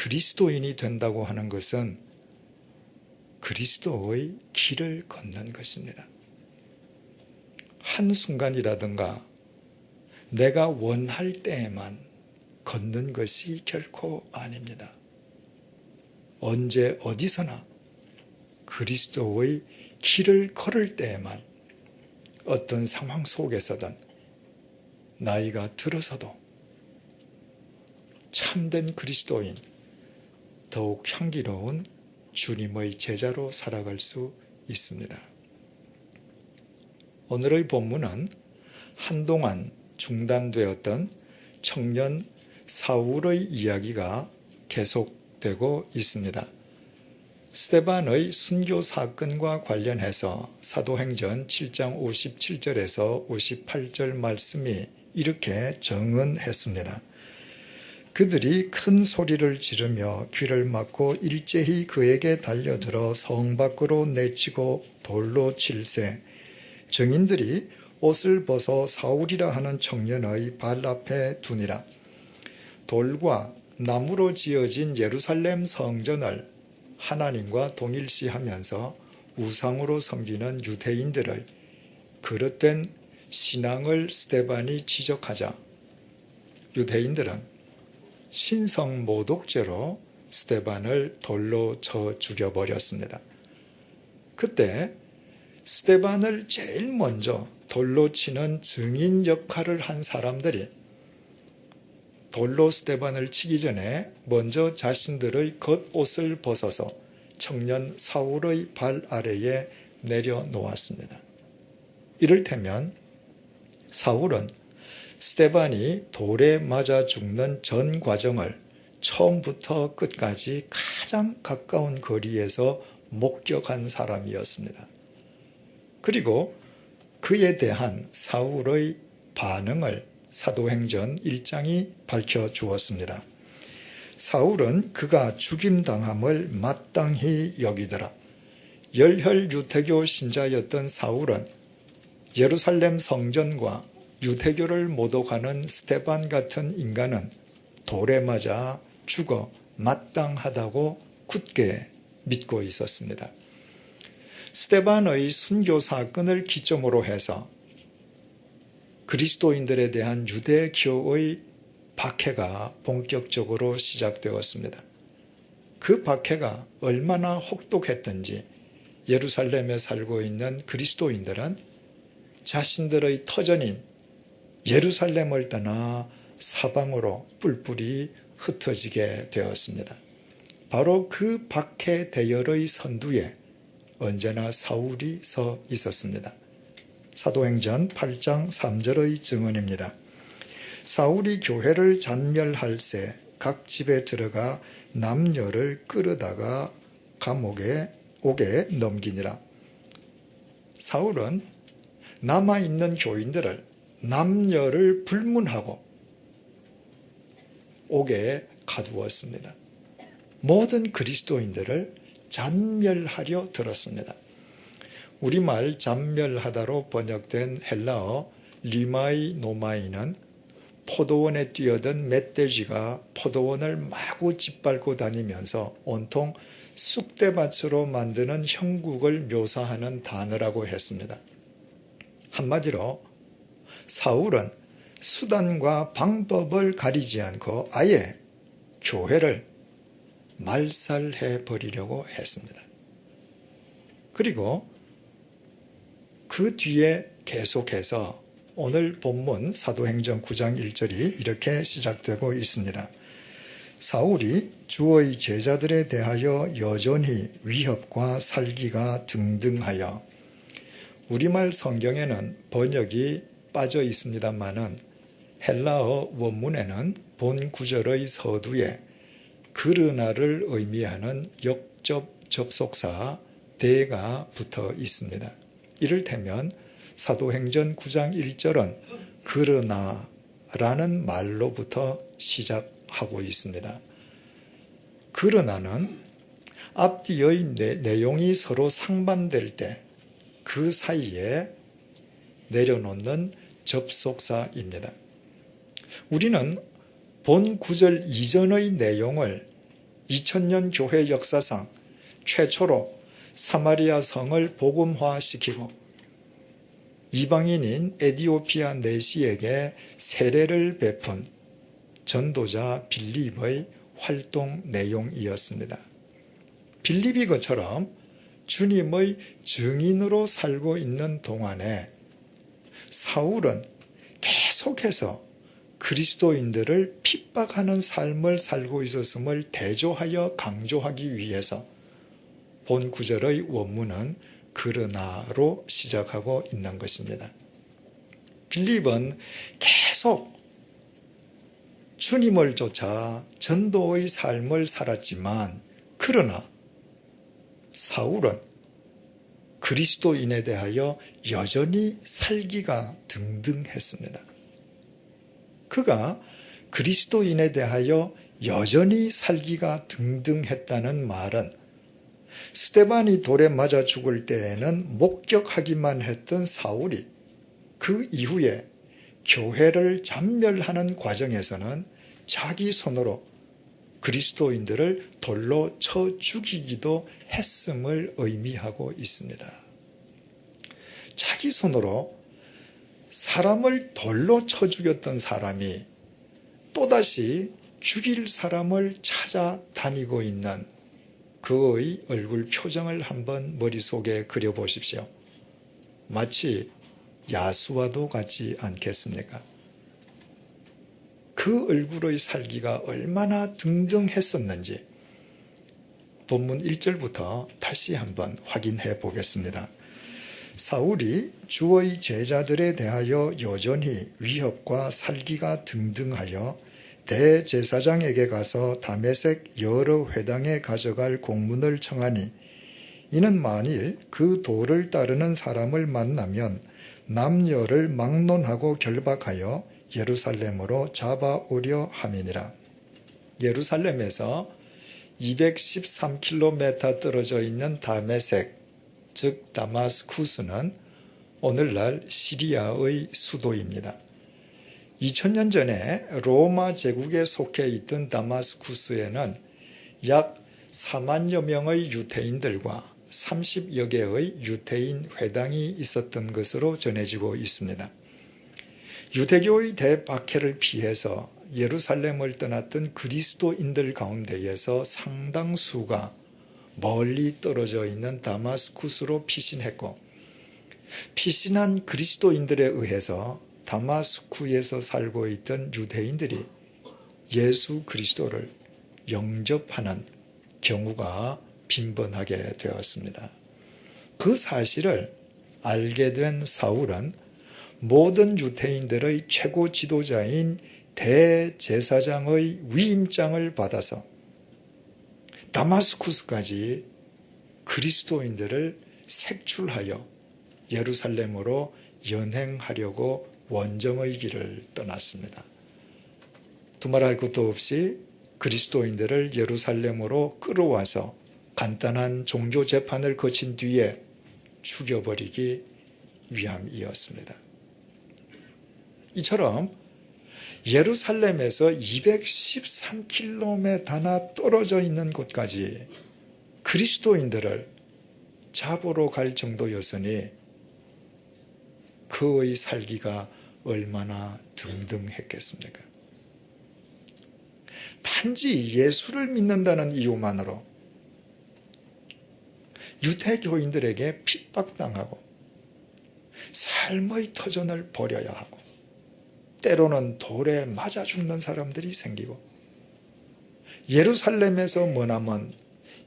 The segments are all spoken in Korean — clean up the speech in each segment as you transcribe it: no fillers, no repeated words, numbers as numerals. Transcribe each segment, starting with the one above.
그리스도인이 된다고 하는 것은 그리스도의 길을 걷는 것입니다. 한순간이라든가 내가 원할 때에만 걷는 것이 결코 아닙니다. 언제 어디서나 그리스도의 길을 걸을 때에만 어떤 상황 속에서든 나이가 들어서도 참된 그리스도인, 더욱 향기로운 주님의 제자로 살아갈 수 있습니다. 오늘의 본문은 한동안 중단되었던 청년 사울의 이야기가 계속되고 있습니다. 스데반의 순교 사건과 관련해서 사도행전 7장 57절에서 58절 말씀이 이렇게 정언했습니다. 그들이 큰 소리를 지르며 귀를 막고 일제히 그에게 달려들어 성 밖으로 내치고 돌로 칠세. 증인들이 옷을 벗어 사울이라 하는 청년의 발 앞에 두니라. 돌과 나무로 지어진 예루살렘 성전을 하나님과 동일시하면서 우상으로 섬기는 유대인들의 그릇된 신앙을 스데반이 지적하자 유대인들은 신성 모독죄로 스데반을 돌로 쳐 죽여버렸습니다. 그때 스데반을 제일 먼저 돌로 치는 증인 역할을 한 사람들이 돌로 스데반을 치기 전에 먼저 자신들의 겉옷을 벗어서 청년 사울의 발 아래에 내려놓았습니다. 이를테면 사울은 스데반이 돌에 맞아 죽는 전 과정을 처음부터 끝까지 가장 가까운 거리에서 목격한 사람이었습니다. 그리고 그에 대한 사울의 반응을 사도행전 1장이 밝혀주었습니다. 사울은 그가 죽임당함을 마땅히 여기더라. 열혈 유대교 신자였던 사울은 예루살렘 성전과 유대교를 모독하는 스데반 같은 인간은 돌에 맞아 죽어 마땅하다고 굳게 믿고 있었습니다. 스데반의 순교 사건을 기점으로 해서 그리스도인들에 대한 유대교의 박해가 본격적으로 시작되었습니다. 그 박해가 얼마나 혹독했던지 예루살렘에 살고 있는 그리스도인들은 자신들의 터전인 예루살렘을 떠나 사방으로 뿔뿔이 흩어지게 되었습니다. 바로 그 박해 대열의 선두에 언제나 사울이 서 있었습니다. 사도행전 8장 3절의 증언입니다. 사울이 교회를 잔멸할새 각 집에 들어가 남녀를 끌어다가 감옥에 옥에 넘기니라. 사울은 남아있는 교인들을 남녀를 불문하고 옥에 가두었습니다. 모든 그리스도인들을 잔멸하려 들었습니다. 우리말 잔멸하다로 번역된 헬라어 리마이 노마이는 포도원에 뛰어든 멧돼지가 포도원을 마구 짓밟고 다니면서 온통 쑥대밭으로 만드는 형국을 묘사하는 단어라고 했습니다. 한마디로 사울은 수단과 방법을 가리지 않고 아예 교회를 말살해 버리려고 했습니다. 그리고 그 뒤에 계속해서 오늘 본문 사도행전 9장 1절이 이렇게 시작되고 있습니다. 사울이 주의 제자들에 대하여 여전히 위협과 살기가 등등하여, 우리말 성경에는 번역이 빠져 있습니다마는 헬라어 원문에는 본 구절의 서두에 그르나를 의미하는 역접 접속사 대가 붙어 있습니다. 이를테면 사도행전 9장 1절은 그르나라는 말로부터 시작하고 있습니다. 그르나는 앞뒤의 내용이 서로 상반될 때 그 사이에 내려놓는 접속사입니다. 우리는 본 구절 이전의 내용을 2000년 교회 역사상 최초로 사마리아 성을 복음화시키고 이방인인 에디오피아 내시에게 세례를 베푼 전도자 빌립의 활동 내용이었습니다. 빌립이 그처럼 주님의 증인으로 살고 있는 동안에 사울은 계속해서 그리스도인들을 핍박하는 삶을 살고 있었음을 대조하여 강조하기 위해서 본 구절의 원문은 그러나로 시작하고 있는 것입니다. 빌립은 계속 주님을 쫓아 전도의 삶을 살았지만 그러나 사울은 그리스도인에 대하여 여전히 살기가 등등했습니다. 그가 그리스도인에 대하여 여전히 살기가 등등했다는 말은 스데반이 돌에 맞아 죽을 때에는 목격하기만 했던 사울이 그 이후에 교회를 잔멸하는 과정에서는 자기 손으로 그리스도인들을 돌로 쳐 죽이기도 했음을 의미하고 있습니다. 자기 손으로 사람을 돌로 쳐 죽였던 사람이 또다시 죽일 사람을 찾아다니고 있는 그의 얼굴 표정을 한번 머릿속에 그려보십시오. 마치 야수와도 같지 않겠습니까? 그 얼굴의 살기가 얼마나 등등했었는지 본문 1절부터 다시 한번 확인해 보겠습니다. 사울이 주의 제자들에 대하여 여전히 위협과 살기가 등등하여 대제사장에게 가서 다메섹 여러 회당에 가져갈 공문을 청하니 이는 만일 그 도를 따르는 사람을 만나면 남녀를 막론하고 결박하여 예루살렘으로 잡아오려 함이니라. 예루살렘에서 213km 떨어져 있는 다메섹, 즉 다마스쿠스는 오늘날 시리아의 수도입니다. 2000년 전에 로마 제국에 속해 있던 다마스쿠스에는 약 4만여 명의 유대인들과 30여 개의 유대인 회당이 있었던 것으로 전해지고 있습니다. 유대교의 대박해를 피해서 예루살렘을 떠났던 그리스도인들 가운데에서 상당수가 멀리 떨어져 있는 다마스쿠스로 피신했고 피신한 그리스도인들에 의해서 다마스쿠스에서 살고 있던 유대인들이 예수 그리스도를 영접하는 경우가 빈번하게 되었습니다. 그 사실을 알게 된 사울은 모든 유대인들의 최고 지도자인 대제사장의 위임장을 받아서 다마스쿠스까지 그리스도인들을 색출하여 예루살렘으로 연행하려고 원정의 길을 떠났습니다. 두말할 것도 없이 그리스도인들을 예루살렘으로 끌어와서 간단한 종교 재판을 거친 뒤에 죽여버리기 위함이었습니다. 이처럼 예루살렘에서 213km나 떨어져 있는 곳까지 그리스도인들을 잡으러 갈 정도였으니 그의 살기가 얼마나 등등했겠습니까? 단지 예수를 믿는다는 이유만으로 유대교인들에게 핍박당하고 삶의 터전을 버려야 하고 때로는 돌에 맞아 죽는 사람들이 생기고 예루살렘에서 머나먼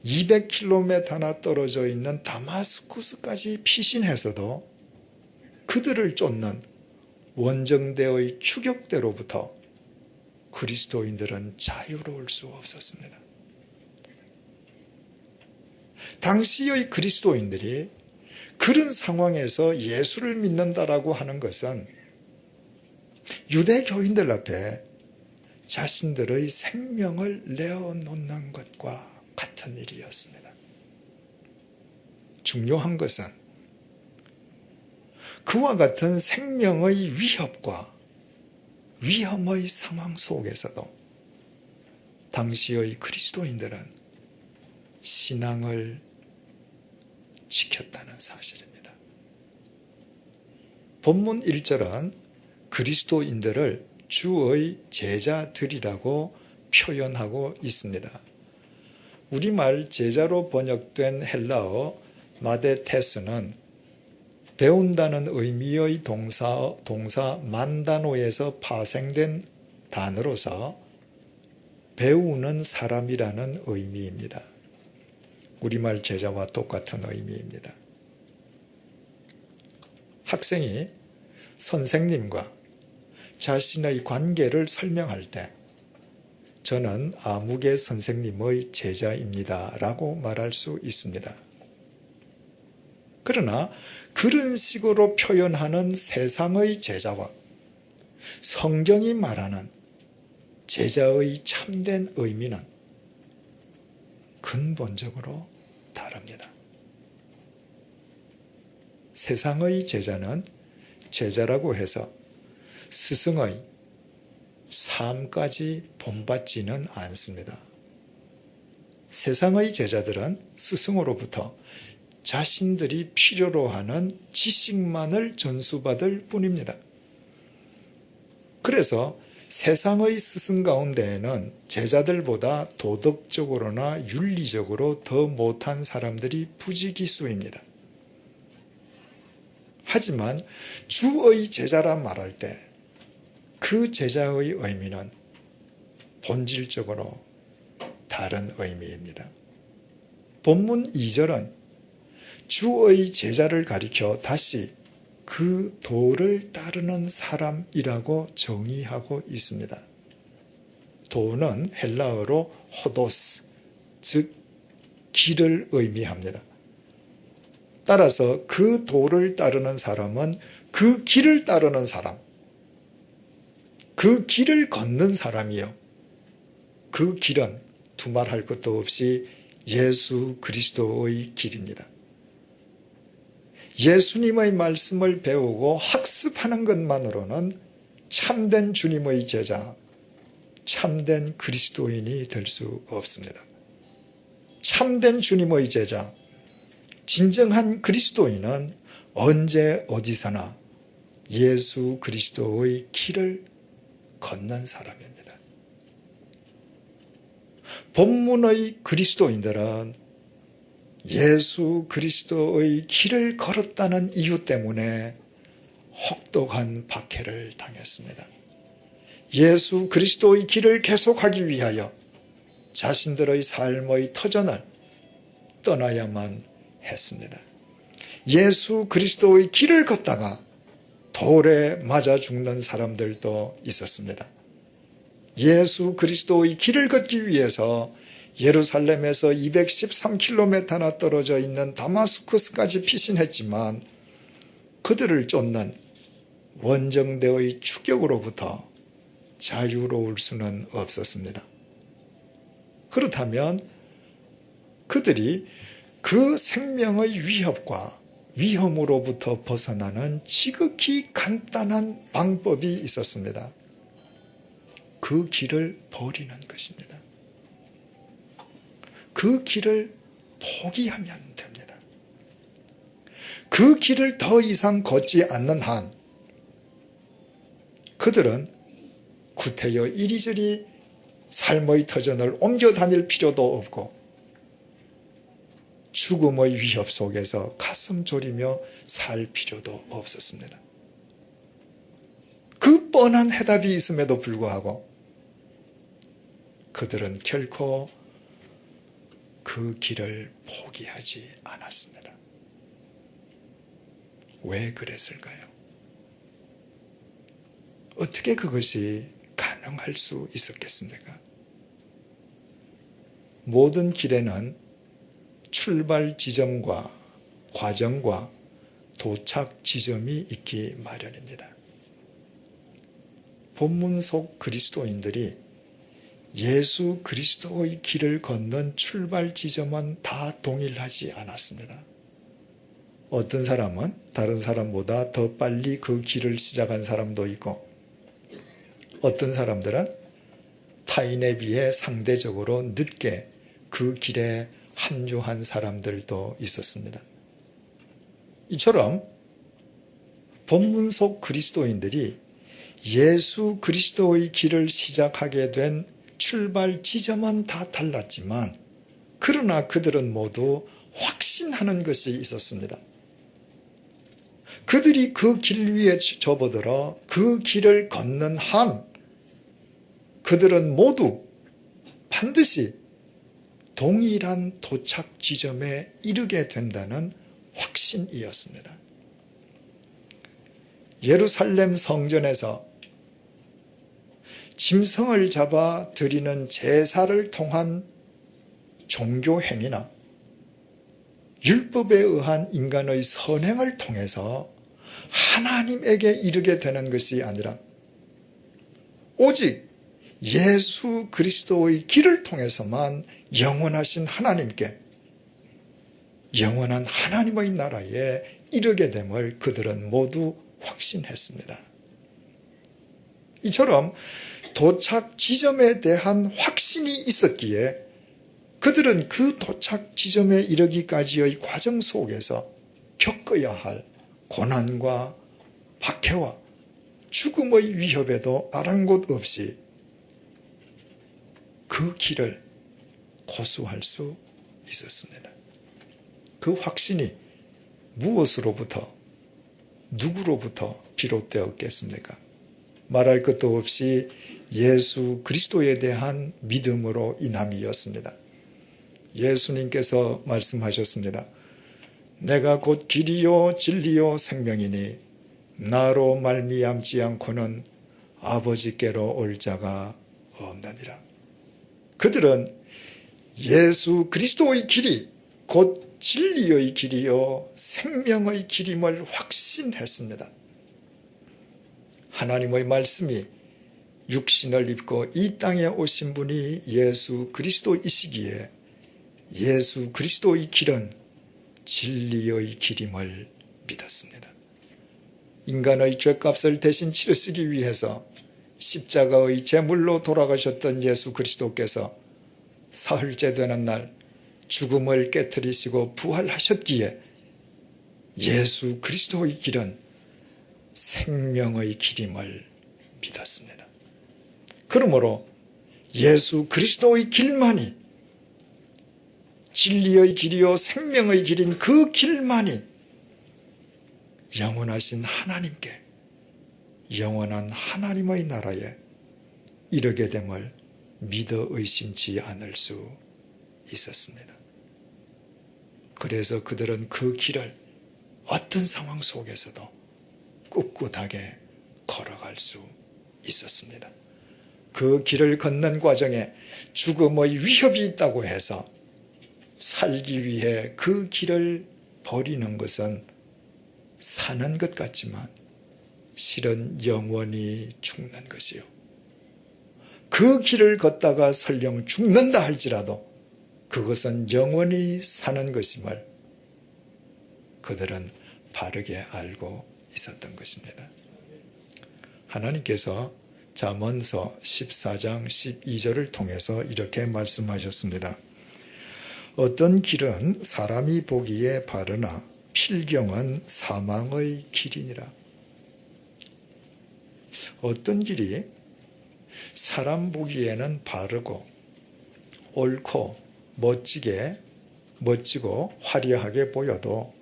200km나 떨어져 있는 다마스쿠스까지 피신해서도 그들을 쫓는 원정대의 추격대로부터 그리스도인들은 자유로울 수 없었습니다. 당시의 그리스도인들이 그런 상황에서 예수를 믿는다라고 하는 것은 유대교인들 앞에 자신들의 생명을 내어놓는 것과 같은 일이었습니다. 중요한 것은 그와 같은 생명의 위협과 위험의 상황 속에서도 당시의 그리스도인들은 신앙을 지켰다는 사실입니다. 본문 1절은 그리스도인들을 주의 제자들이라고 표현하고 있습니다. 우리말 제자로 번역된 헬라어 마데테스는 배운다는 의미의 동사 만다노에서 파생된 단어로서 배우는 사람이라는 의미입니다. 우리말 제자와 똑같은 의미입니다. 학생이 선생님과 자신의 관계를 설명할 때 저는 아무개 선생님의 제자입니다 라고 말할 수 있습니다. 그러나 그런 식으로 표현하는 세상의 제자와 성경이 말하는 제자의 참된 의미는 근본적으로 다릅니다. 세상의 제자는 제자라고 해서 스승의 삶까지 본받지는 않습니다. 세상의 제자들은 스승으로부터 자신들이 필요로 하는 지식만을 전수받을 뿐입니다. 그래서 세상의 스승 가운데에는 제자들보다 도덕적으로나 윤리적으로 더 못한 사람들이 부지기수입니다. 하지만 주의 제자라 말할 때 그 제자의 의미는 본질적으로 다른 의미입니다. 본문 2절은 주의 제자를 가리켜 다시 그 도를 따르는 사람이라고 정의하고 있습니다. 도는 헬라어로 호도스, 즉 길을 의미합니다. 따라서 그 도를 따르는 사람은 그 길을 따르는 사람, 그 길을 걷는 사람이요. 그 길은 두말할 것도 없이 예수 그리스도의 길입니다. 예수님의 말씀을 배우고 학습하는 것만으로는 참된 주님의 제자, 참된 그리스도인이 될 수 없습니다. 참된 주님의 제자, 진정한 그리스도인은 언제 어디서나 예수 그리스도의 길을 걷는 사람입니다. 본문의 그리스도인들은 예수 그리스도의 길을 걸었다는 이유 때문에 혹독한 박해를 당했습니다. 예수 그리스도의 길을 계속하기 위하여 자신들의 삶의 터전을 떠나야만 했습니다. 예수 그리스도의 길을 걷다가 돌에 맞아 죽는 사람들도 있었습니다. 예수 그리스도의 길을 걷기 위해서 예루살렘에서 213km나 떨어져 있는 다마스쿠스까지 피신했지만 그들을 쫓는 원정대의 추격으로부터 자유로울 수는 없었습니다. 그렇다면 그들이 그 생명의 위협과 위험으로부터 벗어나는 지극히 간단한 방법이 있었습니다. 그 길을 버리는 것입니다. 그 길을 포기하면 됩니다. 그 길을 더 이상 걷지 않는 한 그들은 구태여 이리저리 삶의 터전을 옮겨 다닐 필요도 없고 죽음의 위협 속에서 가슴 졸이며 살 필요도 없었습니다. 그 뻔한 해답이 있음에도 불구하고 그들은 결코 그 길을 포기하지 않았습니다. 왜 그랬을까요? 어떻게 그것이 가능할 수 있었겠습니까? 모든 길에는 출발 지점과 과정과 도착 지점이 있기 마련입니다. 본문 속 그리스도인들이 예수 그리스도의 길을 걷는 출발 지점은 다 동일하지 않았습니다. 어떤 사람은 다른 사람보다 더 빨리 그 길을 시작한 사람도 있고 어떤 사람들은 타인에 비해 상대적으로 늦게 그 길에 합류한 사람들도 있었습니다. 이처럼 본문 속 그리스도인들이 예수 그리스도의 길을 시작하게 된 출발 지점은 다 달랐지만 그러나 그들은 모두 확신하는 것이 있었습니다. 그들이 그 길 위에 접어들어 그 길을 걷는 한 그들은 모두 반드시 동일한 도착 지점에 이르게 된다는 확신이었습니다. 예루살렘 성전에서 짐승을 잡아 드리는 제사를 통한 종교 행위나 율법에 의한 인간의 선행을 통해서 하나님에게 이르게 되는 것이 아니라 오직 예수 그리스도의 길을 통해서만 영원하신 하나님께, 영원한 하나님의 나라에 이르게 됨을 그들은 모두 확신했습니다. 이처럼 도착 지점에 대한 확신이 있었기에 그들은 그 도착 지점에 이르기까지의 과정 속에서 겪어야 할 고난과 박해와 죽음의 위협에도 아랑곳 없이 그 길을 고수할 수 있었습니다. 그 확신이 무엇으로부터, 누구로부터 비롯되었겠습니까? 말할 것도 없이 예수 그리스도에 대한 믿음으로 인함이었습니다. 예수님께서 말씀하셨습니다. 내가 곧 길이요 진리요 생명이니 나로 말미암지 않고는 아버지께로 올 자가 없느니라. 그들은 예수 그리스도의 길이 곧 진리의 길이요 생명의 길임을 확신했습니다. 하나님의 말씀이 육신을 입고 이 땅에 오신 분이 예수 그리스도이시기에 예수 그리스도의 길은 진리의 길임을 믿었습니다. 인간의 죄값을 대신 치르시기 위해서 십자가의 제물로 돌아가셨던 예수 그리스도께서 사흘째 되는 날 죽음을 깨트리시고 부활하셨기에 예수 그리스도의 길은 생명의 길임을 믿었습니다. 그러므로 예수 그리스도의 길만이 진리의 길이요 생명의 길인 그 길만이 영원하신 하나님께, 영원한 하나님의 나라에 이르게 됨을 믿어 의심치 않을 수 있었습니다. 그래서 그들은 그 길을 어떤 상황 속에서도 꿋꿋하게 걸어갈 수 있었습니다. 그 길을 걷는 과정에 죽음의 위협이 있다고 해서 살기 위해 그 길을 버리는 것은 사는 것 같지만 실은 영원히 죽는 것이요. 그 길을 걷다가 설령 죽는다 할지라도 그것은 영원히 사는 것임을 그들은 바르게 알고 있었던 것입니다. 하나님께서 잠언서 14장 12절을 통해서 이렇게 말씀하셨습니다. 어떤 길은 사람이 보기에 바르나 필경은 사망의 길이니라. 어떤 길이 사람 보기에는 바르고 옳고 멋지고 화려하게 보여도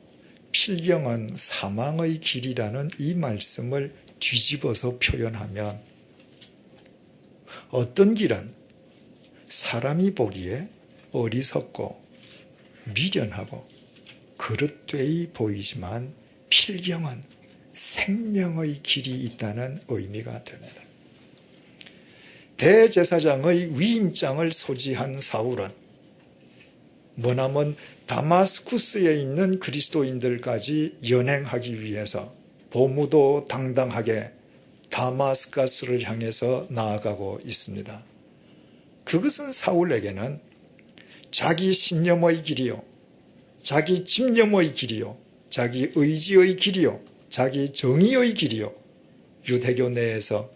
필경은 사망의 길이라는 이 말씀을 뒤집어서 표현하면 어떤 길은 사람이 보기에 어리석고 미련하고 그릇되이 보이지만 필경은 생명의 길이 있다는 의미가 됩니다. 대제사장의 위임장을 소지한 사울은 머나먼 다마스쿠스에 있는 그리스도인들까지 연행하기 위해서 보무도 당당하게 다마스커스를 향해서 나아가고 있습니다. 그것은 사울에게는 자기 신념의 길이요, 자기 집념의 길이요, 자기 의지의 길이요, 자기 정의의 길이요, 유대교 내에서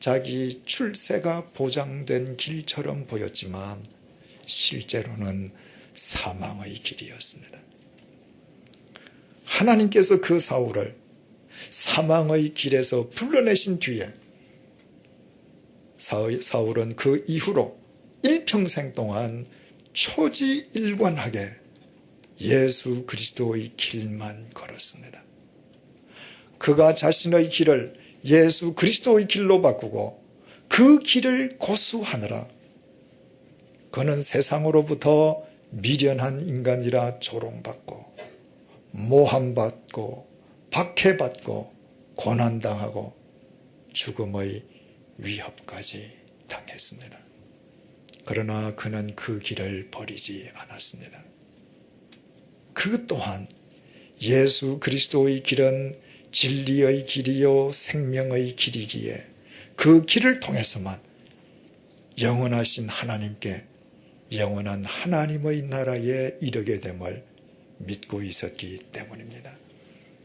자기 출세가 보장된 길처럼 보였지만 실제로는 사망의 길이었습니다. 하나님께서 그 사울을 사망의 길에서 불러내신 뒤에 사울은 그 이후로 일평생 동안 초지일관하게 예수 그리스도의 길만 걸었습니다. 그가 자신의 길을 예수 그리스도의 길로 바꾸고 그 길을 고수하느라 그는 세상으로부터 미련한 인간이라 조롱받고 모함받고 박해받고 고난당하고 죽음의 위협까지 당했습니다. 그러나 그는 그 길을 버리지 않았습니다. 그 또한 예수 그리스도의 길은 진리의 길이요 생명의 길이기에 그 길을 통해서만 영원하신 하나님께 영원한 하나님의 나라에 이르게 됨을 믿고 있었기 때문입니다.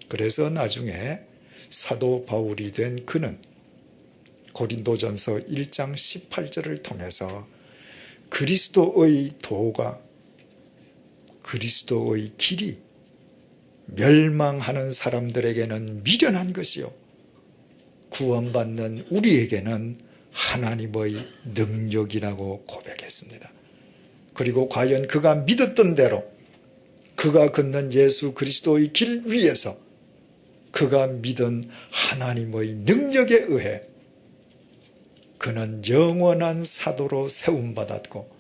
그래서 나중에 사도 바울이 된 그는 고린도전서 1장 18절을 통해서 그리스도의 도가 그리스도의 길이 멸망하는 사람들에게는 미련한 것이요 구원받는 우리에게는 하나님의 능력이라고 고백했습니다. 그리고 과연 그가 믿었던 대로 그가 걷는 예수 그리스도의 길 위에서 그가 믿은 하나님의 능력에 의해 그는 영원한 사도로 세움받았고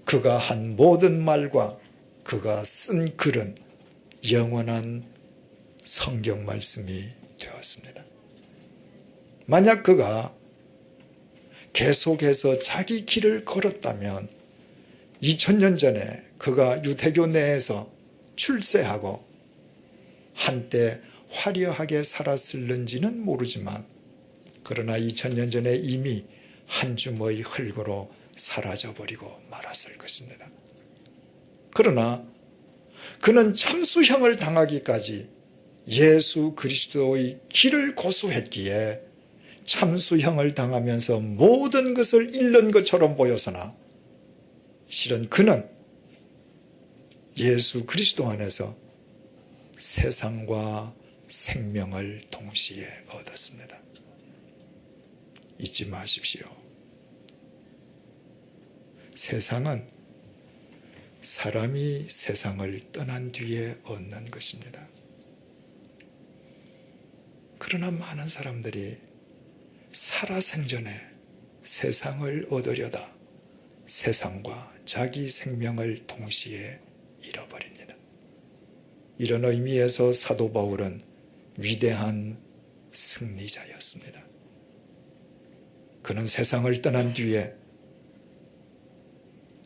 그가 한 모든 말과 그가 쓴 글은 영원한 성경 말씀이 되었습니다. 만약 그가 계속해서 자기 길을 걸었다면 2000년 전에 그가 유대교 내에서 출세하고 한때 화려하게 살았을는지는 모르지만 그러나 2000년 전에 이미 한 줌의 흙으로 사라져버리고 말았을 것입니다. 그러나 그는 참수형을 당하기까지 예수 그리스도의 길을 고수했기에 참수형을 당하면서 모든 것을 잃는 것처럼 보여서나 실은 그는 예수 그리스도 안에서 세상과 생명을 동시에 얻었습니다. 잊지 마십시오. 세상은 사람이 세상을 떠난 뒤에 얻는 것입니다. 그러나 많은 사람들이 살아생전에 세상을 얻으려다 세상과 자기 생명을 동시에 잃어버립니다. 이런 의미에서 사도 바울은 위대한 승리자였습니다. 그는 세상을 떠난 뒤에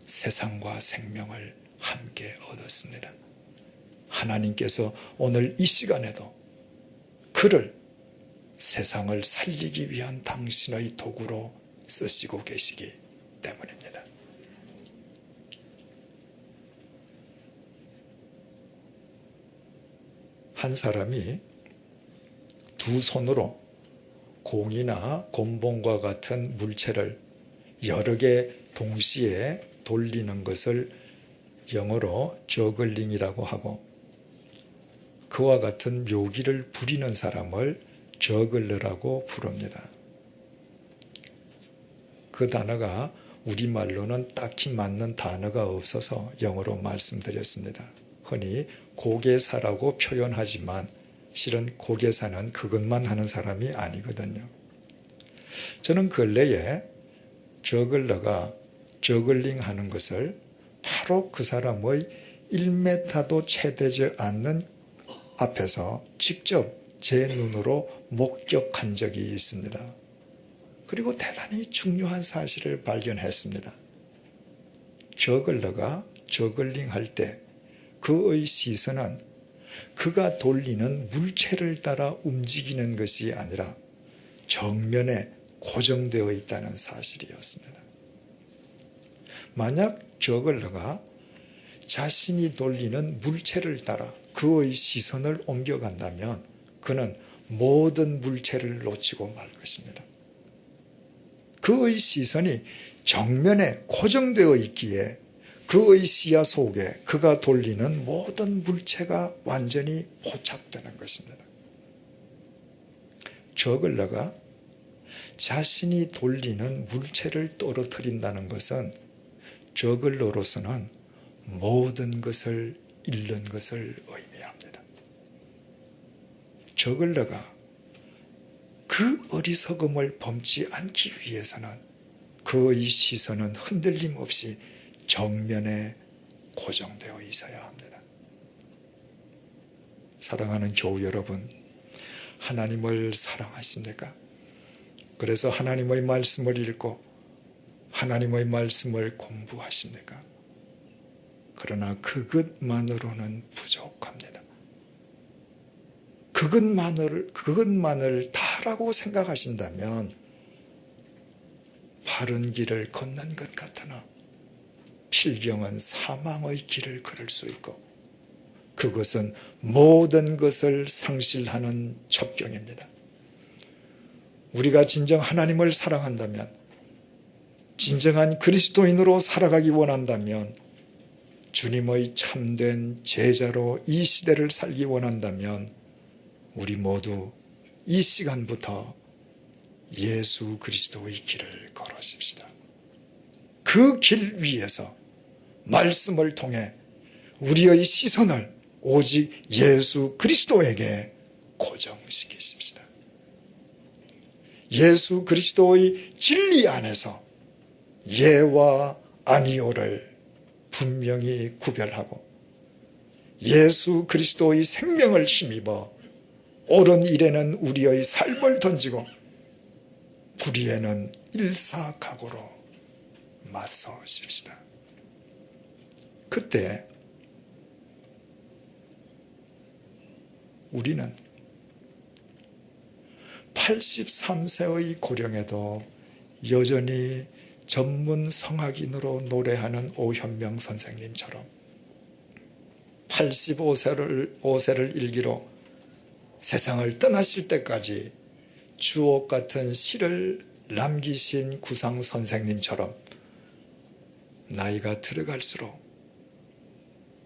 세상과 생명을 함께 얻었습니다. 하나님께서 오늘 이 시간에도 그를 세상을 살리기 위한 당신의 도구로 쓰시고 계시기 때문입니다. 한 사람이 두 손으로 공이나 곤봉과 같은 물체를 여러 개 동시에 돌리는 것을 영어로 저글링이라고 하고 그와 같은 묘기를 부리는 사람을 저글러라고 부릅니다. 그 단어가 우리말로는 딱히 맞는 단어가 없어서 영어로 말씀드렸습니다. 흔히 고개사라고 표현하지만 실은 고개사는 그것만 하는 사람이 아니거든요. 저는 근래에 저글러가 저글링 하는 것을 바로 그 사람의 1m도 채 되지 않는 앞에서 직접 제 눈으로 목격한 적이 있습니다. 그리고 대단히 중요한 사실을 발견했습니다. 저글러가 저글링 할 때 그의 시선은 그가 돌리는 물체를 따라 움직이는 것이 아니라 정면에 고정되어 있다는 사실이었습니다. 만약 저글러가 자신이 돌리는 물체를 따라 그의 시선을 옮겨간다면 그는 모든 물체를 놓치고 말 것입니다. 그의 시선이 정면에 고정되어 있기에 그의 시야 속에 그가 돌리는 모든 물체가 완전히 포착되는 것입니다. 저글러가 자신이 돌리는 물체를 떨어뜨린다는 것은 저글러로서는 모든 것을 잃는 것을 의미합니다. 저글러가 그 어리석음을 범치 않기 위해서는 그의 시선은 흔들림 없이 정면에 고정되어 있어야 합니다. 사랑하는 교우 여러분, 하나님을 사랑하십니까? 그래서 하나님의 말씀을 읽고 하나님의 말씀을 공부하십니까? 그러나 그것만으로는 부족합니다. 그것만을 다라고 생각하신다면 바른 길을 걷는 것 같으나 필경은 사망의 길을 걸을 수 있고 그것은 모든 것을 상실하는 첩경입니다. 우리가 진정 하나님을 사랑한다면, 진정한 그리스도인으로 살아가기 원한다면, 주님의 참된 제자로 이 시대를 살기 원한다면 우리 모두 이 시간부터 예수 그리스도의 길을 걸으십시다. 그 길 위에서 말씀을 통해 우리의 시선을 오직 예수 그리스도에게 고정시키십시다. 예수 그리스도의 진리 안에서 예와 아니오를 분명히 구별하고 예수 그리스도의 생명을 힘입어 옳은 일에는 우리의 삶을 던지고 불의에는 일사각오로 맞서십시다. 그때 우리는 83세의 고령에도 여전히 전문 성악인으로 노래하는 오현명 선생님처럼 85세를 일기로 세상을 떠나실 때까지 주옥 같은 시를 남기신 구상 선생님처럼 나이가 들어갈수록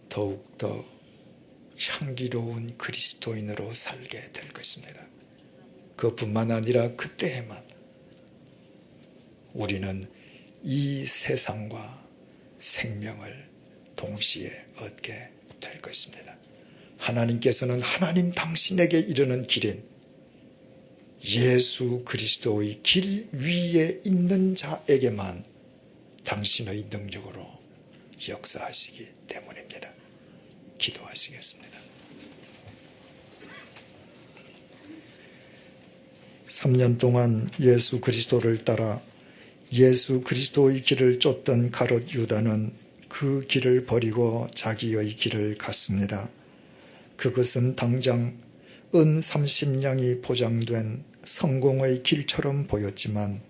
더욱더 향기로운 그리스도인으로 살게 될 것입니다. 그뿐만 아니라 그때에만 우리는 이 세상과 생명을 동시에 얻게 될 것입니다. 하나님께서는 하나님 당신에게 이르는 길인 예수 그리스도의 길 위에 있는 자에게만 당신의 능력으로 역사하시기 때문입니다. 기도하시겠습니다. 3년 동안 예수 그리스도를 따라 예수 그리스도의 길을 쫓던 가롯 유다는 그 길을 버리고 자기의 길을 갔습니다. 그것은 당장 은 30냥이 포장된 성공의 길처럼 보였지만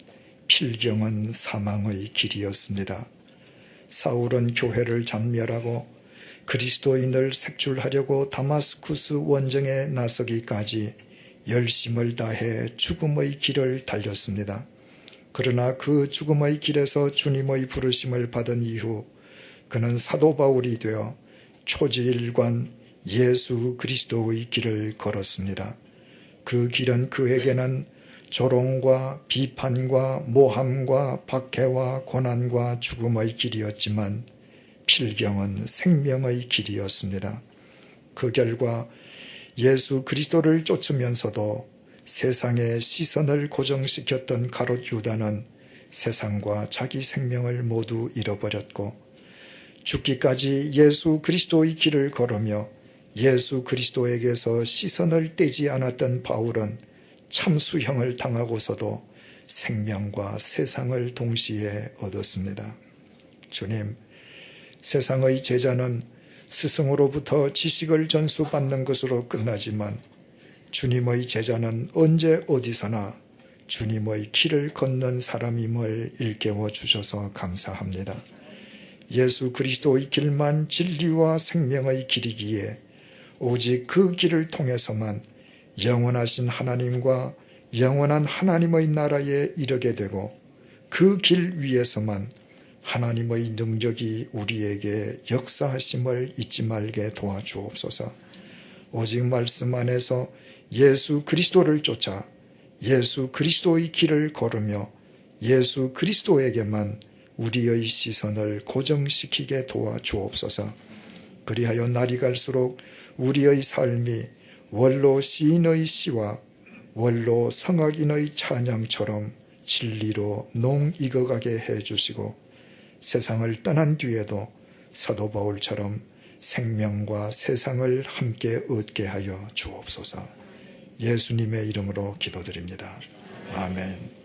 필경은 사망의 길이었습니다. 사울은 교회를 잔멸하고 그리스도인을 색출하려고 다마스쿠스 원정에 나서기까지 열심을 다해 죽음의 길을 달렸습니다. 그러나 그 죽음의 길에서 주님의 부르심을 받은 이후 그는 사도 바울이 되어 초지일관 예수 그리스도의 길을 걸었습니다. 그 길은 그에게는 조롱과 비판과 모함과 박해와 고난과 죽음의 길이었지만 필경은 생명의 길이었습니다. 그 결과 예수 그리스도를 쫓으면서도 세상의 시선을 고정시켰던 가롯 유다는 세상과 자기 생명을 모두 잃어버렸고 죽기까지 예수 그리스도의 길을 걸으며 예수 그리스도에게서 시선을 떼지 않았던 바울은 참수형을 당하고서도 생명과 세상을 동시에 얻었습니다. 주님, 세상의 제자는 스승으로부터 지식을 전수받는 것으로 끝나지만 주님의 제자는 언제 어디서나 주님의 길을 걷는 사람임을 일깨워 주셔서 감사합니다. 예수 그리스도의 길만 진리와 생명의 길이기에 오직 그 길을 통해서만 영원하신 하나님과 영원한 하나님의 나라에 이르게 되고 그 길 위에서만 하나님의 능력이 우리에게 역사하심을 잊지 말게 도와주옵소서. 오직 말씀 안에서 예수 그리스도를 쫓아 예수 그리스도의 길을 걸으며 예수 그리스도에게만 우리의 시선을 고정시키게 도와주옵소서. 그리하여 날이 갈수록 우리의 삶이 원로 시인의 시와 원로 성악인의 찬양처럼 진리로 농익어가게 해주시고 세상을 떠난 뒤에도 사도 바울처럼 생명과 세상을 함께 얻게 하여 주옵소서. 예수님의 이름으로 기도드립니다. 아멘.